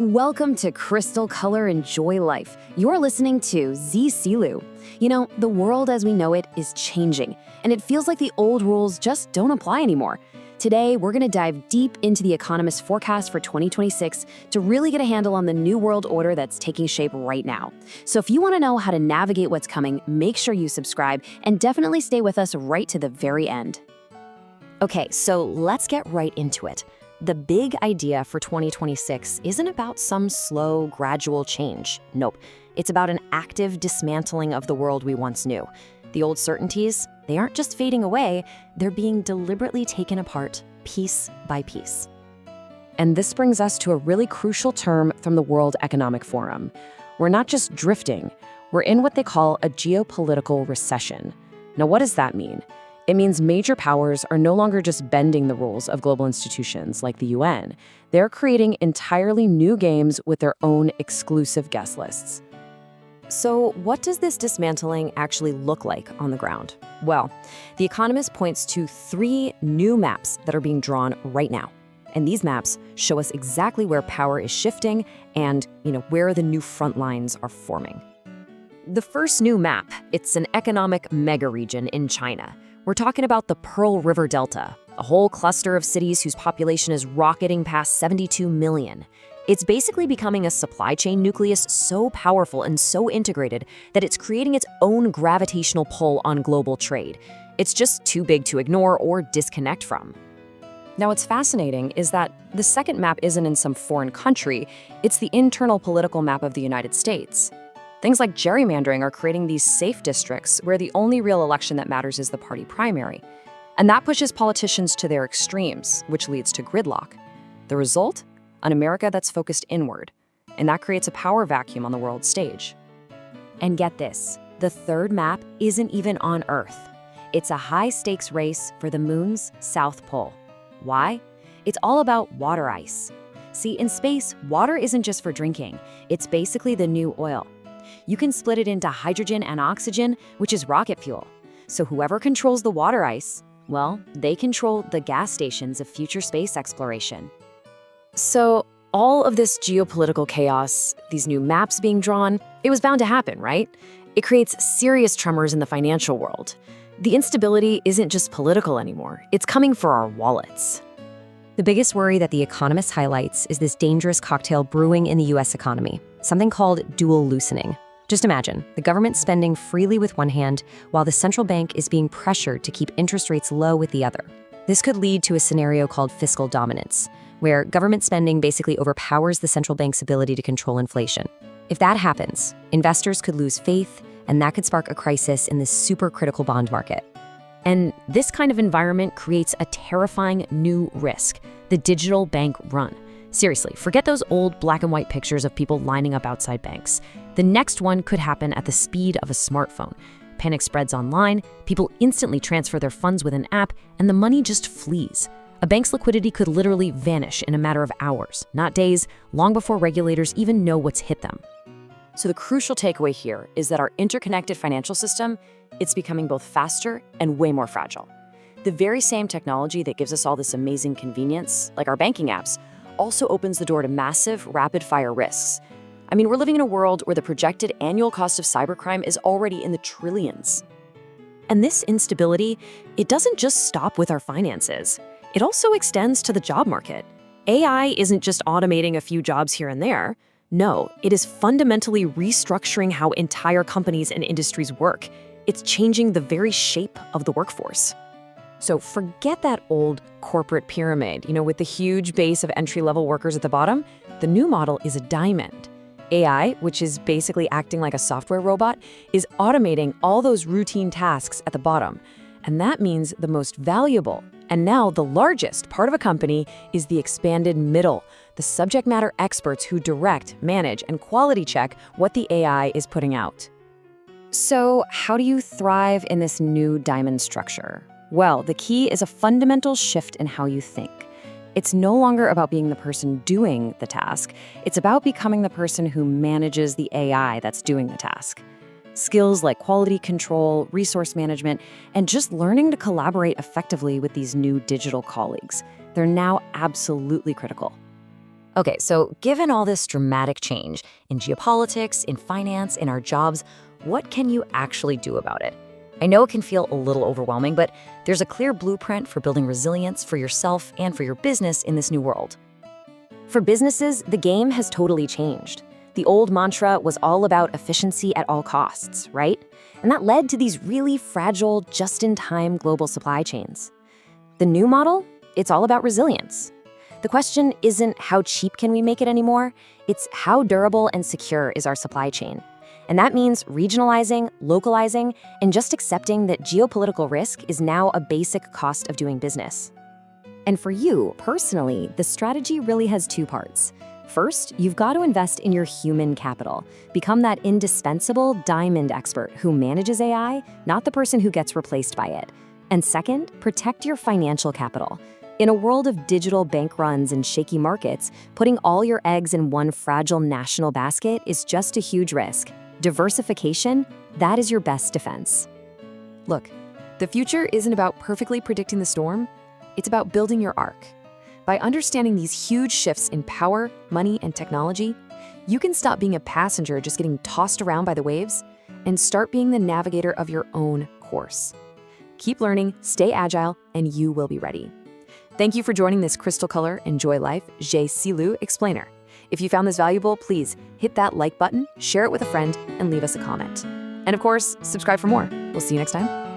Welcome to Crystal Color Enjoy Life. You're listening to Z Silu. You know, the world as we know it is changing, and it feels like the old rules just don't apply anymore. Today, we're going to dive deep into the Economist forecast for 2026 to really get a handle on the new world order that's taking shape right now. So if you want to know how to navigate what's coming, make sure you subscribe and definitely stay with us right to the very end. Okay, so let's get right into it. The big idea for 2026 isn't about some slow, gradual change. Nope. It's about an active dismantling of the world we once knew. The old certainties, they aren't just fading away, they're being deliberately taken apart, piece by piece. And this brings us to a really crucial term from the World Economic Forum. We're not just drifting, we're in what they call a geopolitical recession. Now, what does that mean? It means major powers are no longer just bending the rules of global institutions like the UN. They're creating entirely new games with their own exclusive guest lists. So what does this dismantling actually look like on the ground? Well, The Economist points to 3 new maps that are being drawn right now. And these maps show us exactly where power is shifting and, where the new front lines are forming. The first new map, it's an economic mega region in China. We're talking about the Pearl River Delta, a whole cluster of cities whose population is rocketing past 72 million. It's basically becoming a supply chain nucleus so powerful and so integrated that it's creating its own gravitational pull on global trade. It's just too big to ignore or disconnect from. Now, what's fascinating is that the second map isn't in some foreign country, it's the internal political map of the United States. Things like gerrymandering are creating these safe districts where the only real election that matters is the party primary. And that pushes politicians to their extremes, which leads to gridlock. The result? An America that's focused inward. And that creates a power vacuum on the world stage. And get this, the third map isn't even on Earth. It's a high-stakes race for the moon's South Pole. Why? It's all about water ice. See, in space, water isn't just for drinking. It's basically the new oil. You can split it into hydrogen and oxygen, which is rocket fuel. So whoever controls the water ice, well, they control the gas stations of future space exploration. So all of this geopolitical chaos, these new maps being drawn, it was bound to happen, right? It creates serious tremors in the financial world. The instability isn't just political anymore. It's coming for our wallets. The biggest worry that The Economist highlights is this dangerous cocktail brewing in the U.S. economy, something called dual loosening. Just imagine, the government spending freely with one hand, while the central bank is being pressured to keep interest rates low with the other. This could lead to a scenario called fiscal dominance, where government spending basically overpowers the central bank's ability to control inflation. If that happens, investors could lose faith, and that could spark a crisis in this supercritical bond market. And this kind of environment creates a terrifying new risk, the digital bank run. Seriously, forget those old black and white pictures of people lining up outside banks. The next one could happen at the speed of a smartphone. Panic spreads online, people instantly transfer their funds with an app, and the money just flees. A bank's liquidity could literally vanish in a matter of hours, not days, long before regulators even know what's hit them. So the crucial takeaway here is that our interconnected financial system, it's becoming both faster and way more fragile. The very same technology that gives us all this amazing convenience, like our banking apps, also opens the door to massive, rapid-fire risks. I mean, we're living in a world where the projected annual cost of cybercrime is already in the trillions. And this instability, it doesn't just stop with our finances. It also extends to the job market. AI isn't just automating a few jobs here and there. No, it is fundamentally restructuring how entire companies and industries work. It's changing the very shape of the workforce. So forget that old corporate pyramid, with the huge base of entry-level workers at the bottom. The new model is a diamond. AI, which is basically acting like a software robot, is automating all those routine tasks at the bottom. And that means the most valuable, and now the largest part of a company is the expanded middle, the subject matter experts who direct, manage, and quality check what the AI is putting out. So how do you thrive in this new diamond structure? Well, the key is a fundamental shift in how you think. It's no longer about being the person doing the task. It's about becoming the person who manages the AI that's doing the task. Skills like quality control, resource management, and just learning to collaborate effectively with these new digital colleagues. They're now absolutely critical. Okay, so given all this dramatic change in geopolitics, in finance, in our jobs, what can you actually do about it? I know it can feel a little overwhelming, but there's a clear blueprint for building resilience for yourself and for your business in this new world. For businesses, the game has totally changed. The old mantra was all about efficiency at all costs, right? And that led to these really fragile, just-in-time global supply chains. The new model? It's all about resilience. The question isn't how cheap can we make it anymore, it's how durable and secure is our supply chain. And that means regionalizing, localizing, and just accepting that geopolitical risk is now a basic cost of doing business. And for you, personally, the strategy really has two parts. First, you've got to invest in your human capital. Become that indispensable diamond expert who manages AI, not the person who gets replaced by it. And second, protect your financial capital. In a world of digital bank runs and shaky markets, putting all your eggs in one fragile national basket is just a huge risk. Diversification, that is your best defense. Look, the future isn't about perfectly predicting the storm, it's about building your arc. By understanding these huge shifts in power, money, and technology, you can stop being a passenger just getting tossed around by the waves and start being the navigator of your own course. Keep learning, stay agile, and you will be ready. Thank you for joining this Crystal Color Enjoy Life J. Silu explainer. If you found this valuable, please hit that like button, share it with a friend, and leave us a comment. And of course, subscribe for more. We'll see you next time.